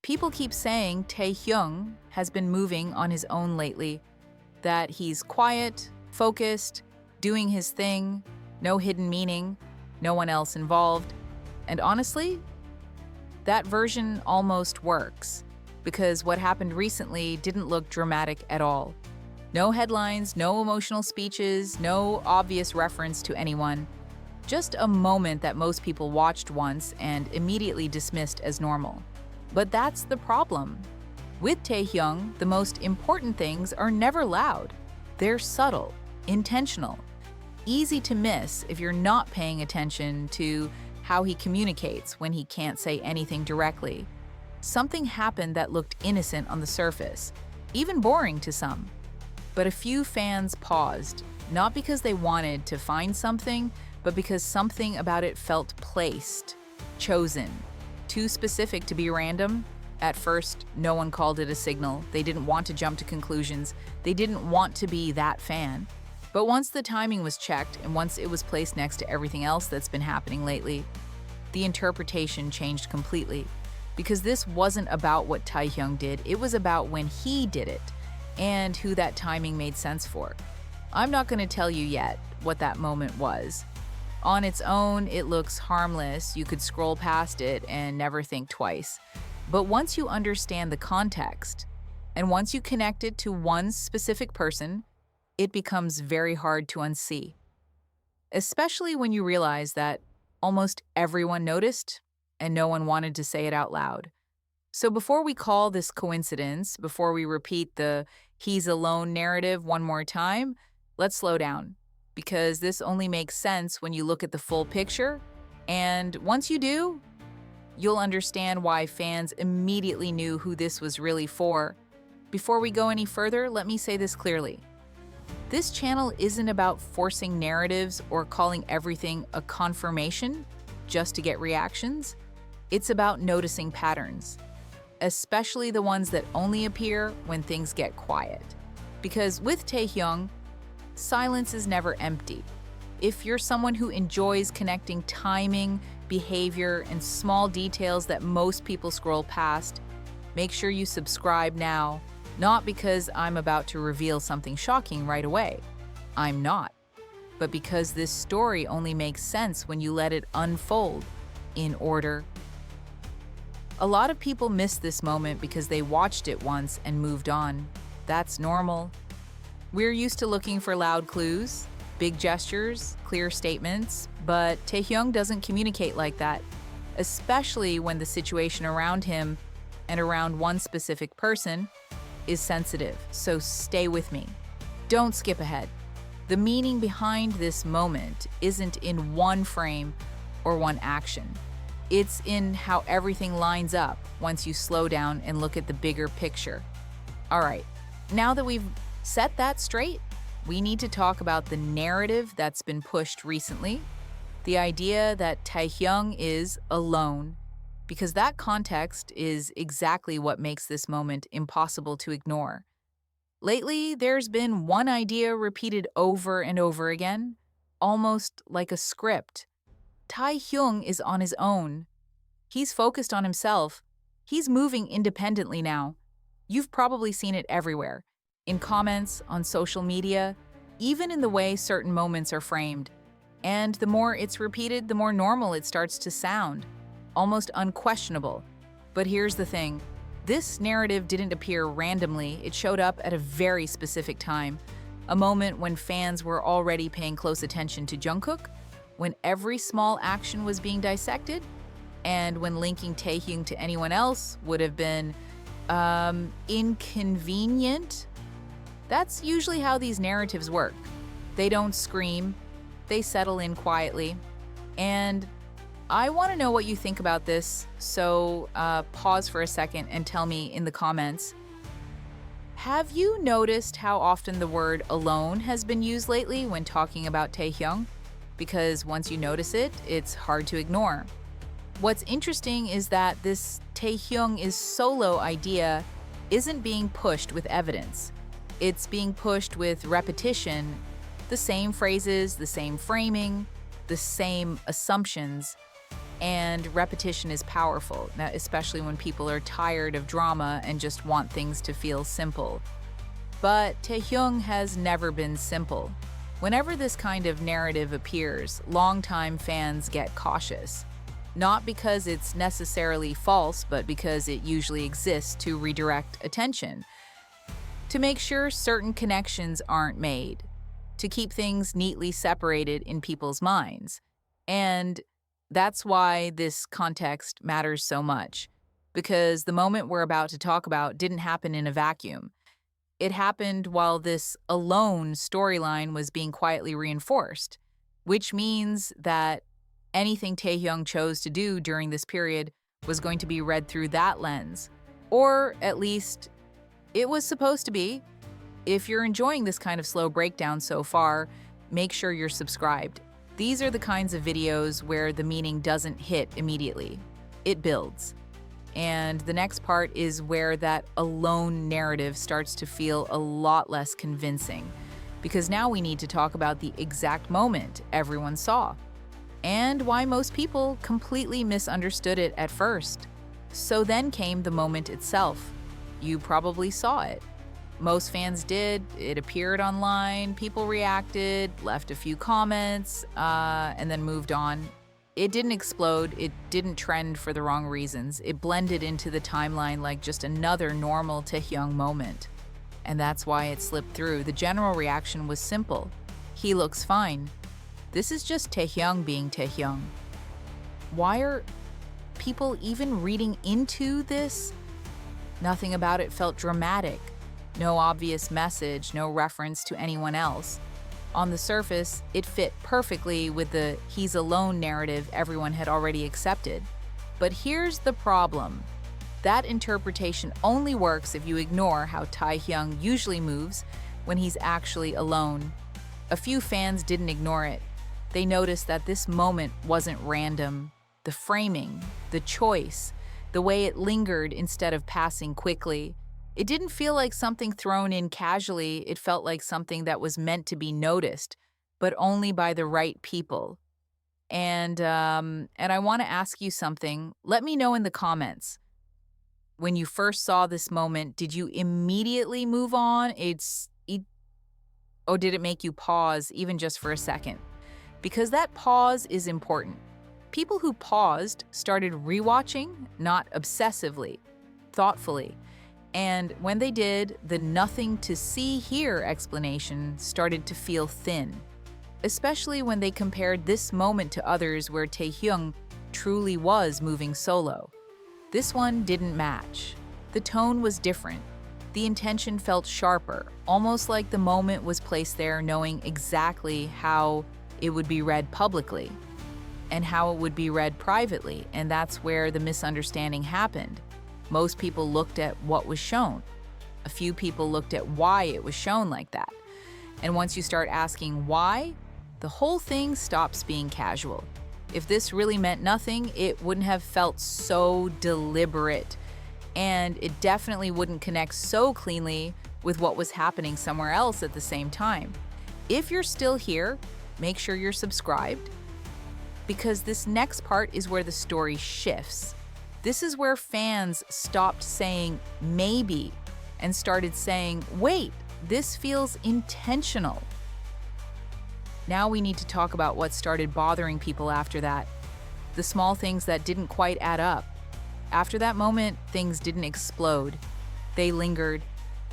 People keep saying Taehyung has been moving on his own lately, that he's quiet, focused, doing his thing, no hidden meaning, no one else involved. And honestly, that version almost works, because what happened recently didn't look dramatic at all. No headlines, no emotional speeches, no obvious reference to anyone. Just a moment that most people watched once and immediately dismissed as normal. But that's the problem. With Taehyung, the most important things are never loud. They're subtle, intentional, easy to miss if you're not paying attention to how he communicates when he can't say anything directly. Something happened that looked innocent on the surface, even boring to some. But a few fans paused, not because they wanted to find something, but because something about it felt placed, chosen, too specific to be random. At first, no one called it a signal. They didn't want to jump to conclusions. They didn't want to be that fan. But once the timing was checked and once it was placed next to everything else that's been happening lately, the interpretation changed completely. Because this wasn't about what Taehyung did, it was about when he did it and who that timing made sense for. I'm not going to tell you yet what that moment was. On its own, it looks harmless. You could scroll past it and never think twice. But once you understand the context, and once you connect it to one specific person, it becomes very hard to unsee. Especially when you realize that almost everyone noticed and no one wanted to say it out loud. So before we call this coincidence, before we repeat the "he's alone" narrative one more time, let's slow down. Because this only makes sense when you look at the full picture, and once you do, you'll understand why fans immediately knew who this was really for. Before we go any further, let me say this clearly. This channel isn't about forcing narratives or calling everything a confirmation just to get reactions. It's about noticing patterns, especially the ones that only appear when things get quiet. Because with Taehyung, silence is never empty. If you're someone who enjoys connecting timing, behavior, and small details that most people scroll past, make sure you subscribe now, not because I'm about to reveal something shocking right away. I'm not. But because this story only makes sense when you let it unfold in order. A lot of people miss this moment because they watched it once and moved on. That's normal. We're used to looking for loud clues, big gestures, clear statements, but Taehyung doesn't communicate like that, especially when the situation around him and around one specific person is sensitive. So stay with me. Don't skip ahead. The meaning behind this moment isn't in one frame or one action. It's in how everything lines up once you slow down and look at the bigger picture. All right, now that we've set that straight, we need to talk about the narrative that's been pushed recently, the idea that Taehyung is alone, because that context is exactly what makes this moment impossible to ignore. Lately, there's been one idea repeated over and over again, almost like a script. Taehyung is on his own. He's focused on himself. He's moving independently now. You've probably seen it everywhere. In comments, on social media, even in the way certain moments are framed. And the more it's repeated, the more normal it starts to sound, almost unquestionable. But here's the thing. This narrative didn't appear randomly. It showed up at a very specific time, a moment when fans were already paying close attention to Jungkook, when every small action was being dissected, and when linking Taehyung to anyone else would have been inconvenient. That's usually how these narratives work. They don't scream, they settle in quietly. And I want to know what you think about this, so pause for a second and tell me in the comments. Have you noticed how often the word alone has been used lately when talking about Taehyung? Because once you notice it, it's hard to ignore. What's interesting is that this Taehyung is solo idea isn't being pushed with evidence. It's being pushed with repetition, the same phrases, the same framing, the same assumptions. And repetition is powerful, now, especially when people are tired of drama and just want things to feel simple. But Taehyung has never been simple. Whenever this kind of narrative appears, longtime fans get cautious. Not because it's necessarily false, but because it usually exists to redirect attention, to make sure certain connections aren't made, to keep things neatly separated in people's minds. And that's why this context matters so much, because the moment we're about to talk about didn't happen in a vacuum. It happened while this alone storyline was being quietly reinforced, which means that anything Taehyung chose to do during this period was going to be read through that lens. Or at least it was supposed to be. If you're enjoying this kind of slow breakdown so far, make sure you're subscribed. These are the kinds of videos where the meaning doesn't hit immediately. It builds. And the next part is where that alone narrative starts to feel a lot less convincing, because now we need to talk about the exact moment everyone saw and why most people completely misunderstood it at first. So then came the moment itself. You probably saw it. Most fans did. It appeared online, people reacted, left a few comments, and then moved on. It didn't explode, it didn't trend for the wrong reasons. It blended into the timeline like just another normal Taehyung moment. And that's why it slipped through. The general reaction was simple. He looks fine. This is just Taehyung being Taehyung. Why are people even reading into this? Nothing about it felt dramatic. No obvious message, no reference to anyone else. On the surface, it fit perfectly with the he's alone narrative everyone had already accepted. But here's the problem. That interpretation only works if you ignore how Taehyung usually moves when he's actually alone. A few fans didn't ignore it. They noticed that this moment wasn't random. The framing, the choice, the way it lingered instead of passing quickly. It didn't feel like something thrown in casually. It felt like something that was meant to be noticed, but only by the right people. And I want to ask you something. Let me know in the comments. When you first saw this moment, did you immediately move on? Or did it make you pause even just for a second? Because that pause is important. People who paused started rewatching, not obsessively, thoughtfully. And when they did, the nothing to see here explanation started to feel thin, especially when they compared this moment to others where Taehyung truly was moving solo. This one didn't match. The tone was different. The intention felt sharper, almost like the moment was placed there knowing exactly how it would be read publicly and how it would be read privately, and that's where the misunderstanding happened. Most people looked at what was shown. A few people looked at why it was shown like that. And once you start asking why, the whole thing stops being casual. If this really meant nothing, it wouldn't have felt so deliberate. And it definitely wouldn't connect so cleanly with what was happening somewhere else at the same time. If you're still here, make sure you're subscribed, because this next part is where the story shifts. This is where fans stopped saying maybe and started saying, wait, this feels intentional. Now we need to talk about what started bothering people after that. The small things that didn't quite add up. After that moment, things didn't explode. They lingered.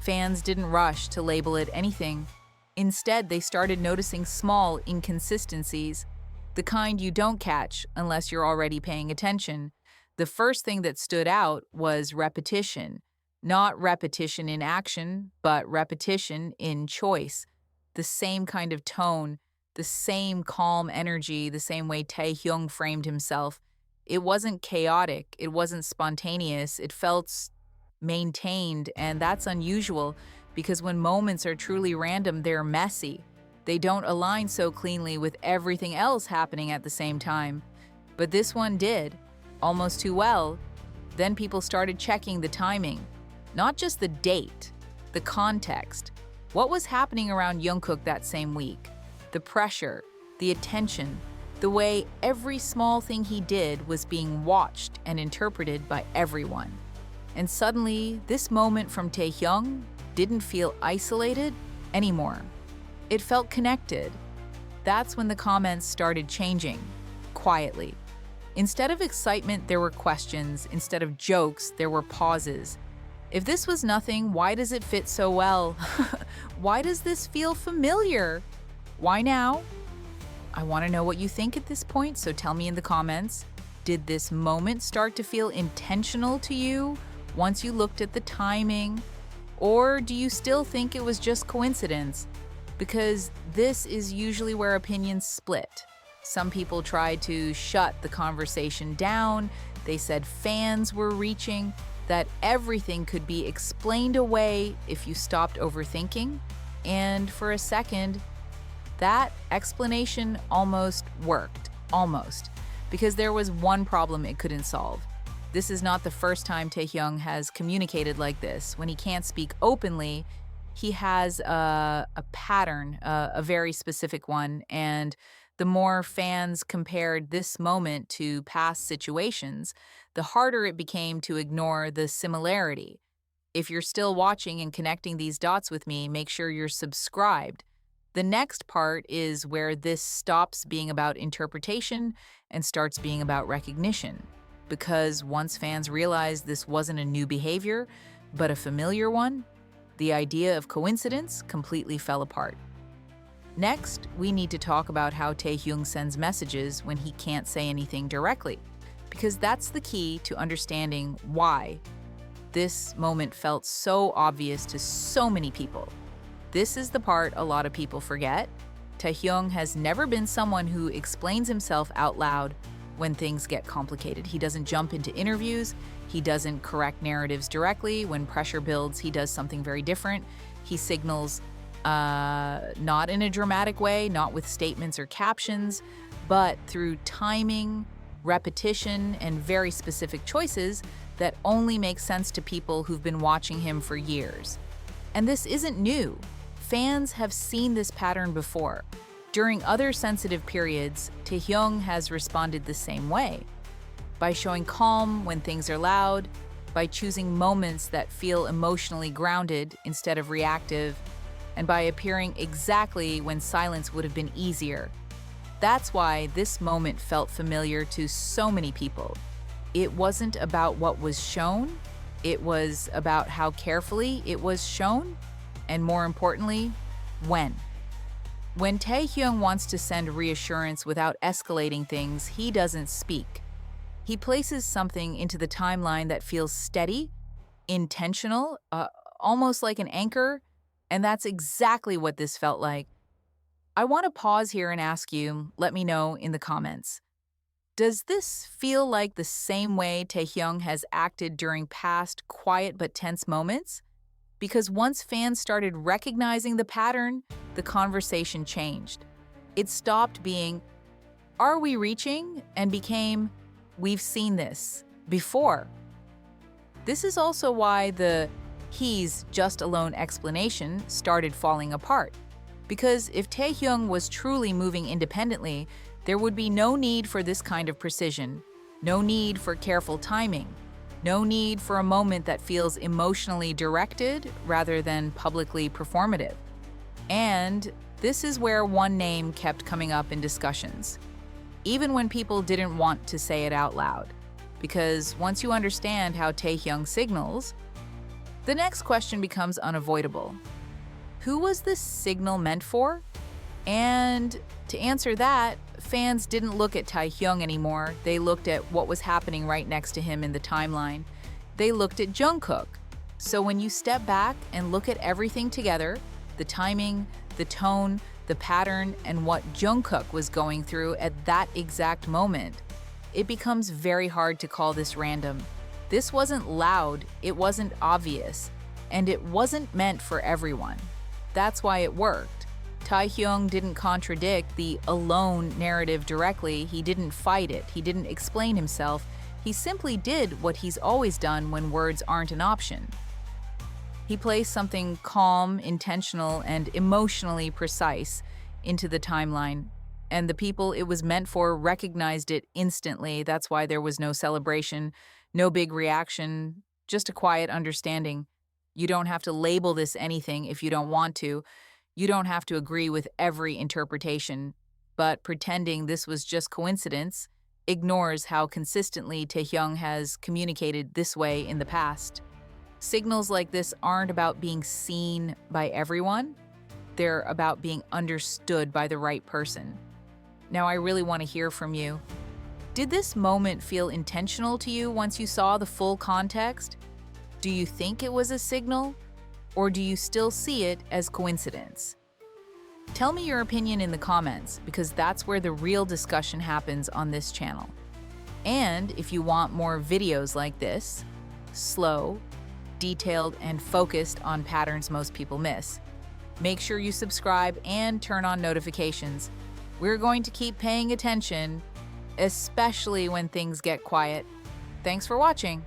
Fans didn't rush to label it anything. Instead, they started noticing small inconsistencies, the kind you don't catch unless you're already paying attention. The first thing that stood out was repetition. Not repetition in action, but repetition in choice. The same kind of tone, the same calm energy, the same way Taehyung framed himself. It wasn't chaotic, it wasn't spontaneous, it felt maintained, and that's unusual because when moments are truly random, they're messy. They don't align so cleanly with everything else happening at the same time. But this one did. Almost too well. Then people started checking the timing. Not just the date, the context. What was happening around Jungkook that same week? The pressure, the attention, The way every small thing he did was being watched and interpreted by everyone. And suddenly, this moment from Taehyung didn't feel isolated anymore. It felt connected. That's when the comments started changing, quietly. Instead of excitement, there were questions. Instead of jokes, there were pauses. If this was nothing, why does it fit so well? Why does this feel familiar? Why now? I want to know what you think at this point, so tell me in the comments. Did this moment start to feel intentional to you once you looked at the timing? Or do you still think it was just coincidence? Because this is usually where opinions split. Some people tried to shut the conversation down. They said fans were reaching, that everything could be explained away if you stopped overthinking. And for a second, that explanation almost worked. Almost. Because there was one problem it couldn't solve. This is not the first time Taehyung has communicated like this. When he can't speak openly, he has a pattern, a very specific one, and the more fans compared this moment to past situations, the harder it became to ignore the similarity. If you're still watching and connecting these dots with me, make sure you're subscribed. The next part is where this stops being about interpretation and starts being about recognition. Because once fans realized this wasn't a new behavior, but a familiar one, the idea of coincidence completely fell apart. Next, we need to talk about how Taehyung sends messages when he can't say anything directly, because that's the key to understanding why this moment felt so obvious to so many people. This is the part a lot of people forget. Taehyung has never been someone who explains himself out loud when things get complicated. He doesn't jump into interviews. He doesn't correct narratives directly. When pressure builds, he does something very different. He signals not in a dramatic way, not with statements or captions, but through timing, repetition, and very specific choices that only make sense to people who've been watching him for years. And this isn't new. Fans have seen this pattern before. During other sensitive periods, Taehyung has responded the same way. By showing calm when things are loud, by choosing moments that feel emotionally grounded instead of reactive, and by appearing exactly when silence would have been easier. That's why this moment felt familiar to so many people. It wasn't about what was shown, it was about how carefully it was shown, and more importantly, when. When Taehyung wants to send reassurance without escalating things, he doesn't speak. He places something into the timeline that feels steady, intentional, almost like an anchor, and that's exactly what this felt like. I want to pause here and ask you, let me know in the comments. Does this feel like the same way Taehyung has acted during past quiet but tense moments? Because once fans started recognizing the pattern, the conversation changed. It stopped being, "Are we reaching?" and became, "We've seen this before." This is also why the "he's just alone" explanation started falling apart. Because if Taehyung was truly moving independently, there would be no need for this kind of precision, no need for careful timing, no need for a moment that feels emotionally directed rather than publicly performative. And this is where one name kept coming up in discussions, even when people didn't want to say it out loud. Because once you understand how Taehyung signals, the next question becomes unavoidable. Who was this signal meant for? And to answer that, fans didn't look at Taehyung anymore. They looked at what was happening right next to him in the timeline. They looked at Jungkook. So when you step back and look at everything together, the timing, the tone, the pattern, and what Jungkook was going through at that exact moment, it becomes very hard to call this random. This wasn't loud, it wasn't obvious, and it wasn't meant for everyone. That's why it worked. Taehyung didn't contradict the alone narrative directly, he didn't fight it, he didn't explain himself, he simply did what he's always done when words aren't an option. He placed something calm, intentional, and emotionally precise into the timeline. And the people it was meant for recognized it instantly. That's why there was no celebration, no big reaction, just a quiet understanding. You don't have to label this anything if you don't want to. You don't have to agree with every interpretation. But pretending this was just coincidence ignores how consistently Taehyung has communicated this way in the past. Signals like this aren't about being seen by everyone. They're about being understood by the right person. Now, I really want to hear from you. Did this moment feel intentional to you once you saw the full context? Do you think it was a signal? Or do you still see it as coincidence? Tell me your opinion in the comments, because that's where the real discussion happens on this channel. And if you want more videos like this, slow, detailed, and focused on patterns most people miss, make sure you subscribe and turn on notifications. We're going to keep paying attention, especially when things get quiet. Thanks for watching.